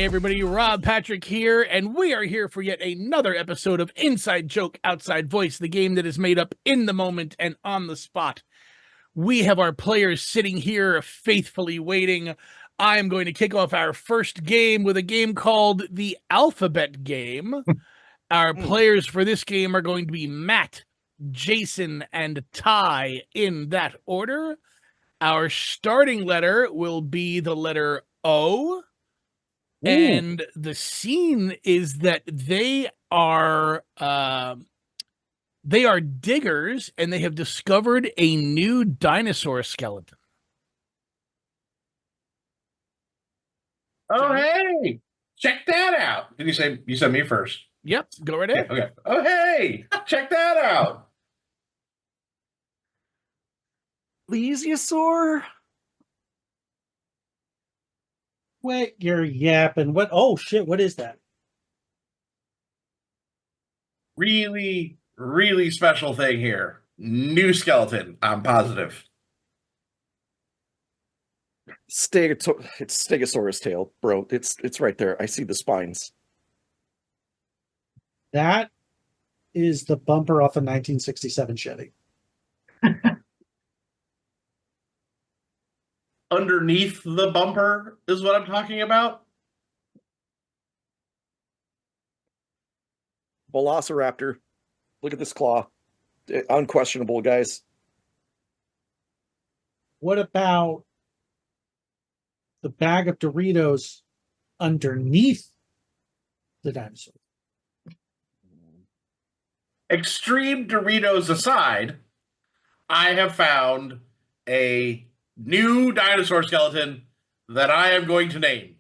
everybody, Rob Patrick here, and we are here for yet another episode of Inside Joke, Outside Voice, the game that is made up in the moment and on the spot. We have our players sitting here faithfully waiting. I am going to kick off our first game with a game called the Alphabet Game. Our players for this game are going to be Matt, Jason, and Ty in that order. Our starting letter will be the letter O. And the scene is that they are diggers, and they have discovered a new dinosaur skeleton. Oh, hey, check that out. Did you said me first? Yep, go right ahead. Okay. Oh, hey, check that out. Plesiosaur? Wait, you're yapping. What? Oh, shit. What is that? Really, really special thing here. New skeleton, I'm positive. It's Stegosaurus tail, bro. It's right there. I see the spines. That is the bumper off a 1967 Chevy. Underneath the bumper is what I'm talking about. Velociraptor. Look at this claw. Unquestionable, guys. What about the bag of Doritos underneath the dinosaur? Extreme Doritos aside, I have found a new dinosaur skeleton that I am going to name.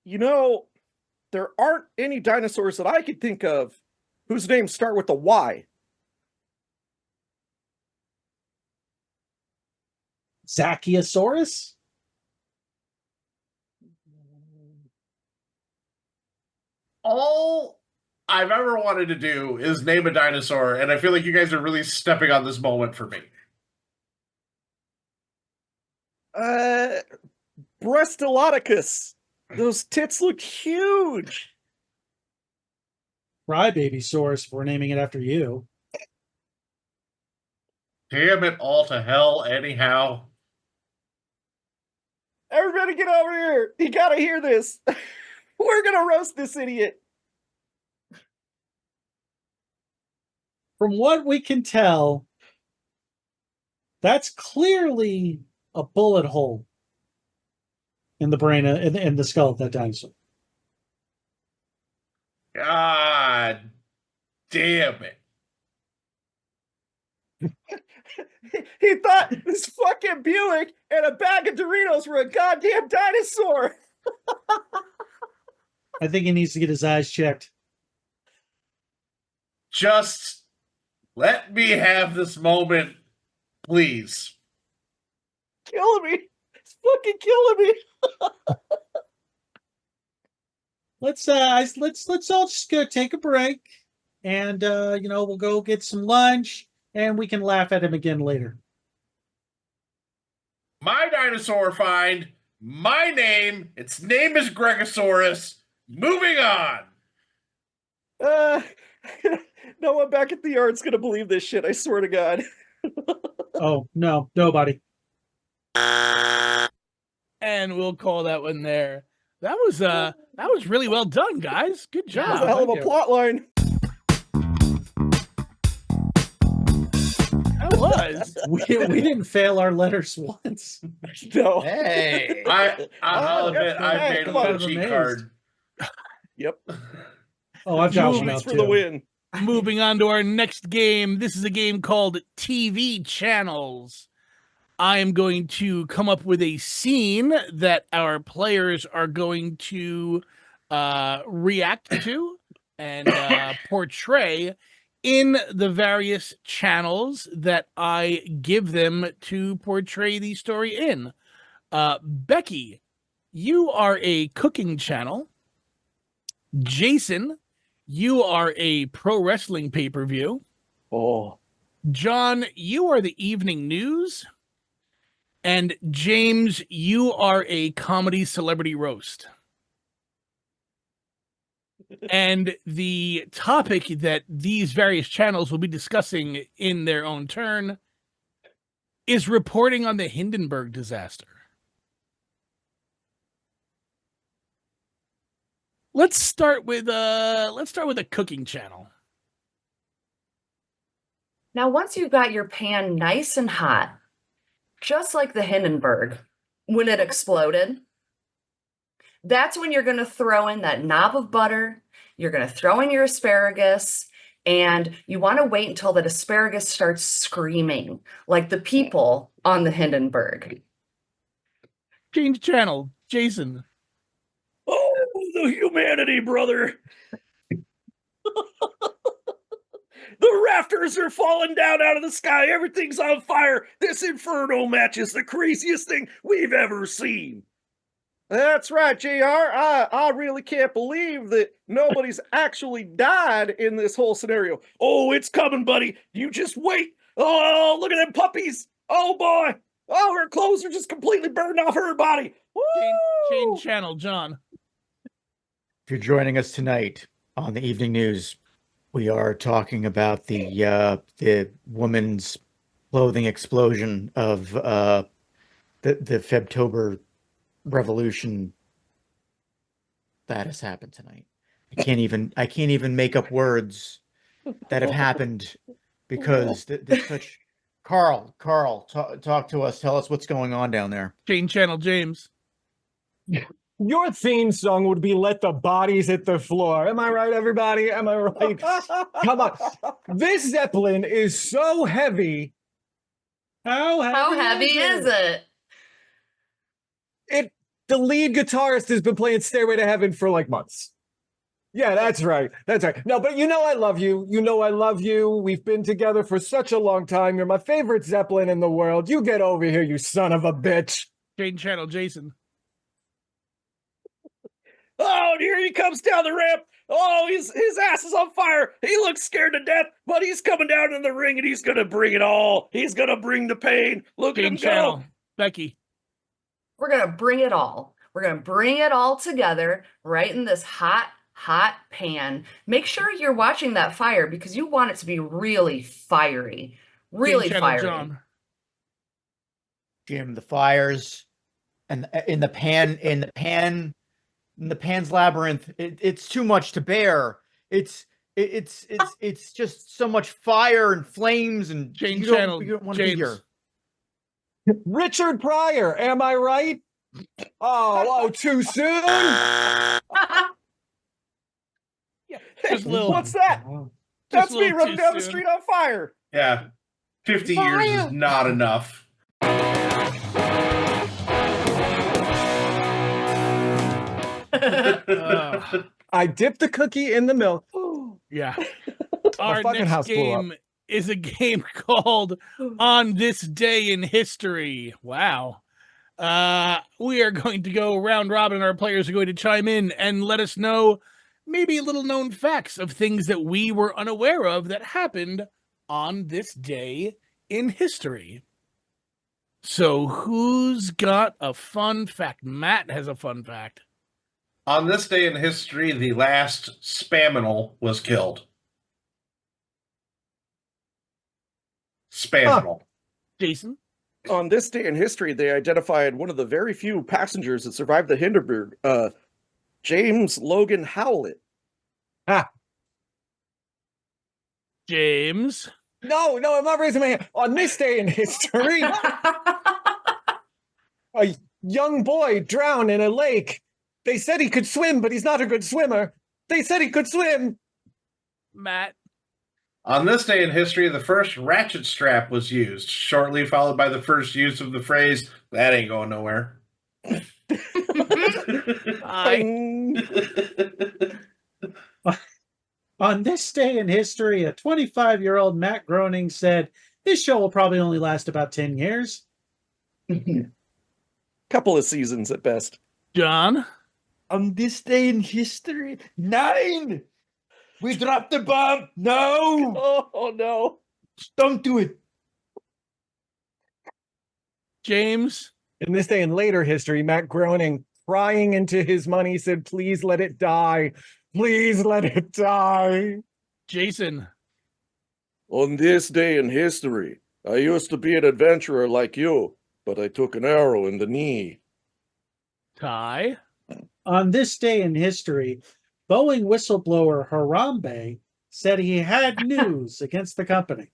You know, there aren't any dinosaurs that I could think of whose names start with a Y. Zachiosaurus? All I've ever wanted to do is name a dinosaur, and I feel like you guys are really stepping on this moment for me. Breastolodicus. Those tits look huge. Crybabysaurus, we're naming it after you. Damn it all to hell anyhow. Everybody get over here. You gotta hear this. We're gonna roast this idiot. From what we can tell, that's clearly a bullet hole in the brain, in the skull of that dinosaur. God damn it. He thought this fucking Buick and a bag of Doritos were a goddamn dinosaur. I think he needs to get his eyes checked. Just let me have this moment, please. Killing me. It's fucking killing me. Let's all just go take a break, and we'll go get some lunch, and we can laugh at him again later. My dinosaur find, my name, its name is Gregosaurus. Moving on. No one back at the yard's gonna believe this shit, I swear to God. Oh, no, nobody. And we'll call that one there. That was really well done, guys. Good job. That was a hell of a plot line. That was. We didn't fail our letters once. No. Hey. I'll admit I made a little cheat card. Yep. Oh, I've got one Movements out for the too. win. Moving on to our next game. This is a game called TV Channels. I am going to come up with a scene that our players are going to react to and portray in the various channels that I give them to portray the story in. Becky, you are a cooking channel. Jason, you are a pro wrestling pay-per-view. Oh. John, you are the evening news. And James, you are a comedy celebrity roast. And the topic that these various channels will be discussing in their own turn is reporting on the Hindenburg disaster. Let's start with a cooking channel. Now, once you've got your pan nice and hot, just like the Hindenburg, when it exploded, that's when you're going to throw in that knob of butter. You're going to throw in your asparagus, and you want to wait until that asparagus starts screaming like the people on the Hindenburg. Change channel, Jason. Oh, the humanity, brother. The rafters are falling down out of the sky. Everything's on fire. This inferno match is the craziest thing we've ever seen. That's right, JR. I really can't believe that nobody's actually died in this whole scenario. Oh, it's coming, buddy. You just wait. Oh, look at them puppies. Oh, boy. Oh, her clothes are just completely burned off her body. Change channel, John. If you're joining us tonight on the evening news, we are talking about the woman's clothing explosion of the Febtober revolution that has happened tonight. I can't even make up words that have happened because there's such. Carl, talk to us. Tell us what's going on down there. Change channel, James. Your theme song would be "Let the Bodies Hit the Floor." Am I right, everybody? Am I right? Come on. This Zeppelin is so heavy. How heavy is it? The lead guitarist has been playing Stairway to Heaven for like months. Yeah, that's right. That's right. No, but you know I love you. You know I love you. We've been together for such a long time. You're my favorite Zeppelin in the world. You get over here, you son of a bitch. Change channel, Jason. Oh, and here he comes down the ramp. Oh, his ass is on fire. He looks scared to death, but he's coming down in the ring and he's going to bring it all. He's going to bring the pain. Look at him Change channel, go. Becky. We're going to bring it all. We're going to bring it all together right in this hot pan. Make sure you're watching that fire because you want it to be really fiery. Really Change channel, fiery. John. Jim, the fires and in the pan's labyrinth, it's too much to bear. It's just so much fire and flames and Change you don't channel, want to be James. here. Richard Pryor, am I right? Oh, too soon? Just a little. What's that? Just That's a me little running too down the soon. street on fire. Yeah. 50 years is not enough. I dipped the cookie in the milk. Yeah. My Our fucking next house blew up. game is a game called On This Day in History. Wow. We are going to go round robin, and our players are going to chime in and let us know maybe little known facts of things that we were unaware of that happened on this day in history. So who's got a fun fact? Matt has a fun fact. On this day in history, the last Spaminal was killed. Spaminal. Jason? On this day in history, they identified one of the very few passengers that survived the Hindenburg, James Logan Howlett. James? No, I'm not raising my hand. On this day in history, a young boy drowned in a lake. They said he could swim, but he's not a good swimmer. They said he could swim. Matt? On this day in history, the first ratchet strap was used, shortly followed by the first use of the phrase, "That ain't going nowhere." Bing. On this day in history, a 25-year-old Matt Groening said, "This show will probably only last about 10 years." Couple of seasons at best. John? On this day in history, 9. We dropped the bomb. No, Oh no. don't do it. James. In this day and later history, Matt Groening, crying into his money, said, "Please let it die. Please let it die." Jason. On this day in history, I used to be an adventurer like you, but I took an arrow in the knee. Ty. On this day in history, Boeing whistleblower Harambe said he had news against the company.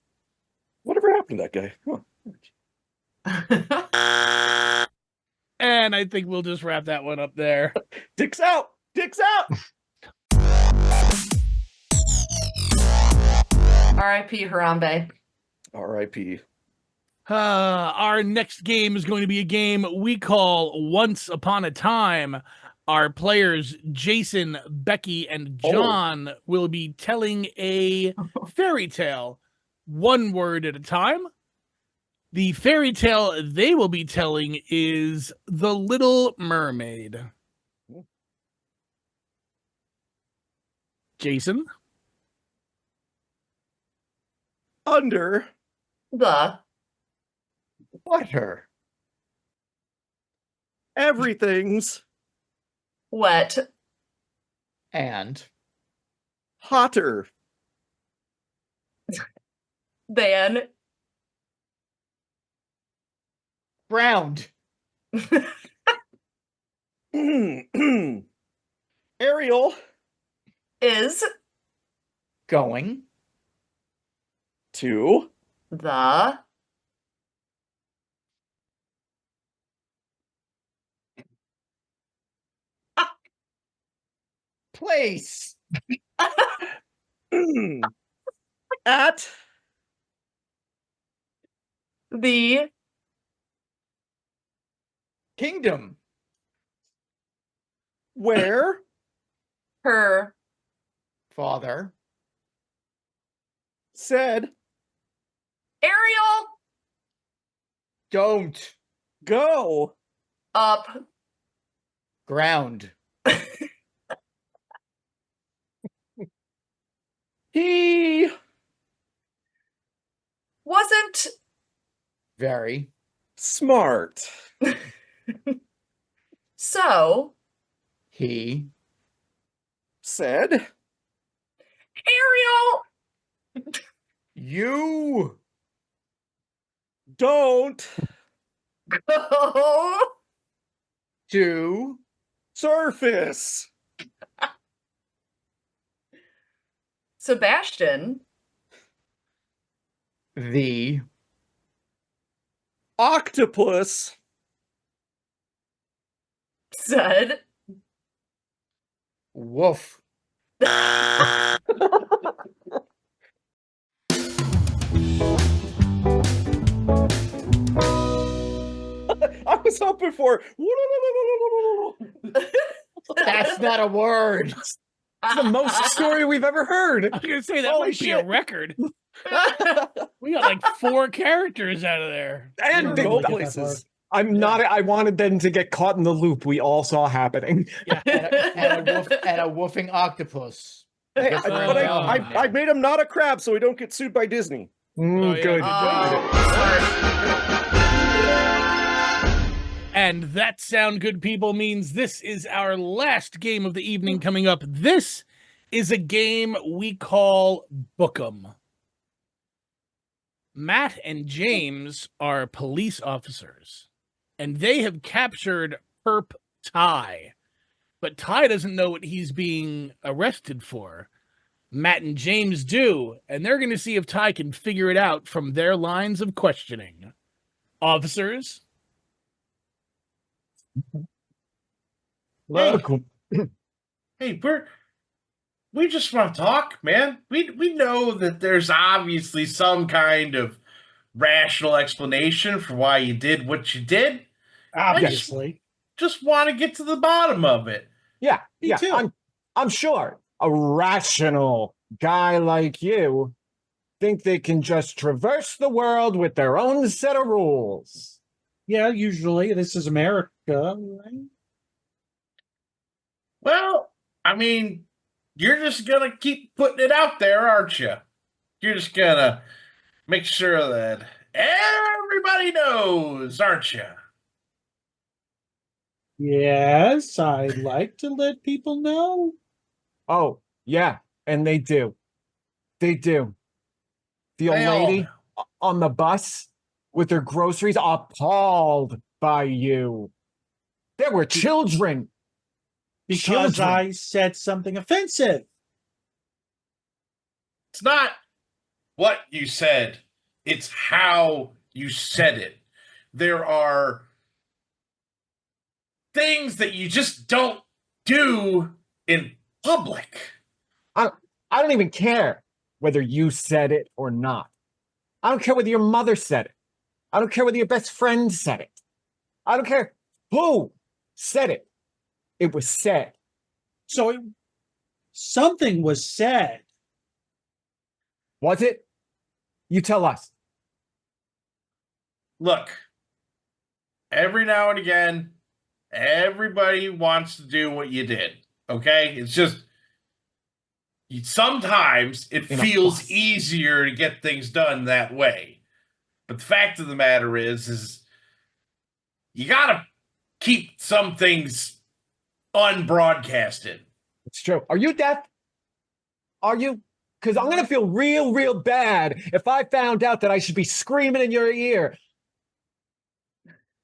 Whatever happened to that guy? Huh. And I think we'll just wrap that one up there. Dicks out. Dicks out. R.I.P. Harambe. R.I.P. Our next game is going to be a game we call Once Upon a Time. Our players, Jason, Becky, and John, will be telling a fairy tale, one word at a time. The fairy tale they will be telling is The Little Mermaid. Jason? Under The Water. everything's wet And hotter. than ground. Ariel is Going to the place. at the Kingdom. where her Father. said Ariel Don't. go up Ground. he wasn't Very. smart. so He Said Ariel you don't go to surface. Sebastian the Octopus said woof. I was hoping for That's not a word. It's the most story we've ever heard. I was going to say, that Holy might be a shit. record. We got like 4 characters out of there. And I big don't really get that places. I wanted them to get caught in the loop we all saw happening. Yeah. And a woofing octopus. Hey, Guess but we're going I there. made him not a crab so we don't get sued by Disney. Oh, yeah, Good. good And that sound good, people, means this is our last game of the evening coming up. This is a game we call Book 'em. Matt and James are police officers, and they have captured Perp Ty. But Ty doesn't know what he's being arrested for. Matt and James do, and they're going to see if Ty can figure it out from their lines of questioning. Officers? Look, Hey, we just want to talk, man. We know that there's obviously some kind of rational explanation for why you did what you did. Obviously. Just want to get to the bottom of it. yeah, Me yeah. too. I'm sure a rational guy like you think they can just traverse the world with their own set of rules. Yeah, usually this is America, right? Well, I mean, you're just going to keep putting it out there, aren't you? You're just going to make sure that everybody knows, aren't you? Yes, I like to let people know. Oh, yeah, and they do. They do. The old They all lady know. on the bus with her groceries, appalled by you. There were children. Because Children. I said something offensive. It's not what you said, it's how you said it. There are things that you just don't do in public. I don't even care whether you said it or not. I don't care whether your mother said it. I don't care whether your best friend said it. I don't care who said it. It was said. So something was said. Was it? You tell us. Look, every now and again, everybody wants to do what you did. Okay? It's just sometimes it In a feels bus. easier to get things done that way. But the fact of the matter is you gotta keep some things unbroadcasted. It's true. Are you deaf? Are you? Because I'm going to feel real, real bad if I found out that I should be screaming in your ear.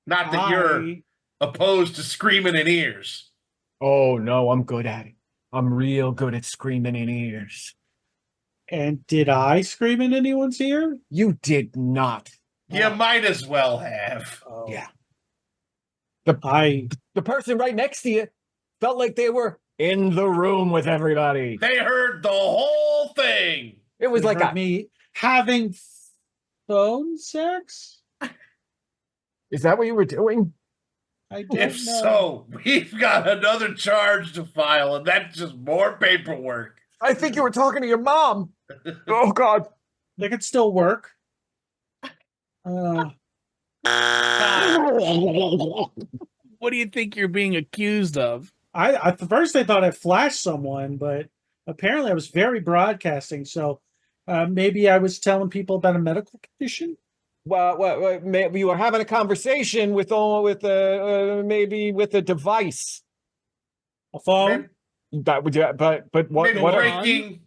Not that you're opposed to screaming in ears. Oh, no, I'm good at it. I'm real good at screaming in ears. And did I scream in anyone's ear? You did not. You might as well have. Oh. Yeah. I The person right next to you felt like they were in the room with everybody. They heard the whole thing. It was like heard me having phone sex. Is that what you were doing? I don't If know. so, we've got another charge to file, and that's just more paperwork. I think you were talking to your mom. Oh, God. They could still work. What do you think you're being accused of? I at first I thought I flashed someone, but apparently I was very broadcasting. So maybe I was telling people about a medical condition. Well, maybe you were having a conversation with maybe with a device. A phone. That would, but what? Maybe What? breaking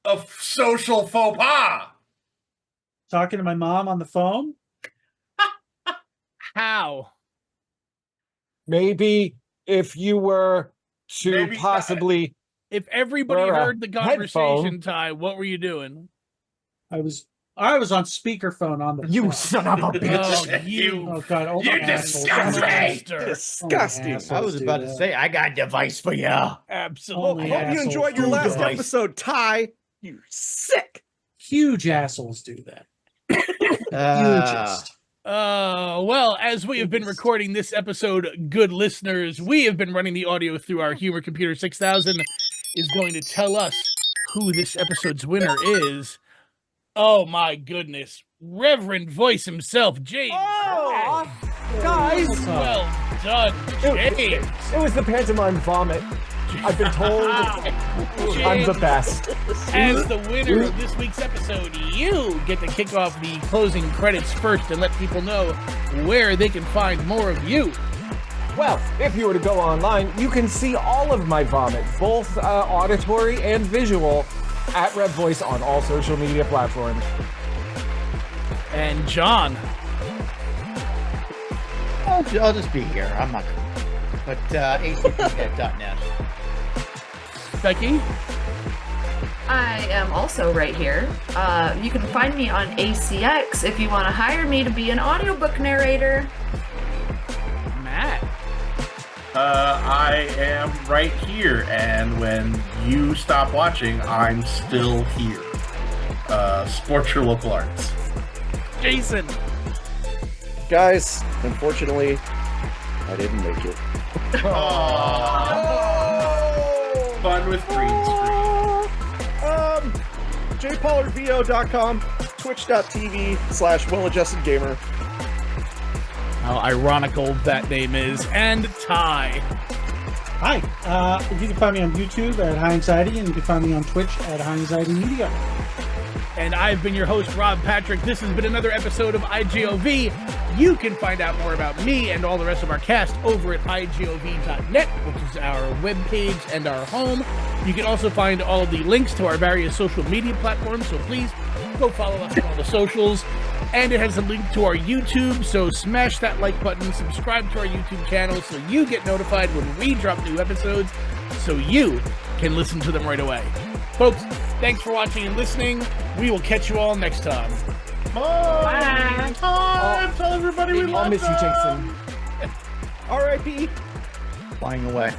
a social faux pas. Talking to my mom on the phone. How? Maybe if you were to Maybe- possibly. If everybody Or a heard the conversation, headphone. Ty, what were you doing? I was on speakerphone on the You phone. son of a bitch! Oh, you Oh God! Oh, You my assholes. disgust me! monster. Disgusting. assholes I was do about to that. say, I got a device for you. Absolutely. Only Hope you assholes enjoyed your do last that. episode, Ty. You sick. Huge assholes do that. Ah. Hugest. Well, as we have been recording this episode, good listeners, we have been running the audio through our Humor Computer 6000 is going to tell us who this episode's winner is. Oh my goodness. Reverend Voice himself, James. Oh, guys! Well done, James. It was the pantomime vomit. I've been told I'm the best. As the winner of this week's episode, you get to kick off the closing credits first and let people know where they can find more of you. Well, if you were to go online, you can see all of my vomit, both auditory and visual, at Red Voice on all social media platforms. And John. I'll just be here. I'm not going to. But acpnet.net. Becky. I am also right here. You can find me on ACX if you want to hire me to be an audiobook narrator. Matt. I am right here, and when you stop watching, I'm still here. Support your local arts. Jason. Guys, unfortunately, I didn't make it. Fun with green screen. jpollardvo.com, twitch.tv/welladjustedgamer. How ironical that name is. And Ty. Hi. You can find me on YouTube at High Anxiety, and you can find me on Twitch at High Anxiety Media. And I've been your host, Rob Patrick. This has been another episode of IGOV. You can find out more about me and all the rest of our cast over at igov.net, which is our webpage and our home. You can also find all of the links to our various social media platforms, so please go follow us on all the socials. And it has a link to our YouTube, so smash that like button, subscribe to our YouTube channel so you get notified when we drop new episodes, so you can listen to them right away. Folks, thanks for watching and listening. We will catch you all next time. Bye. Bye. Tell everybody we I'll love miss you, them. Jason. R.I.P. Flying away.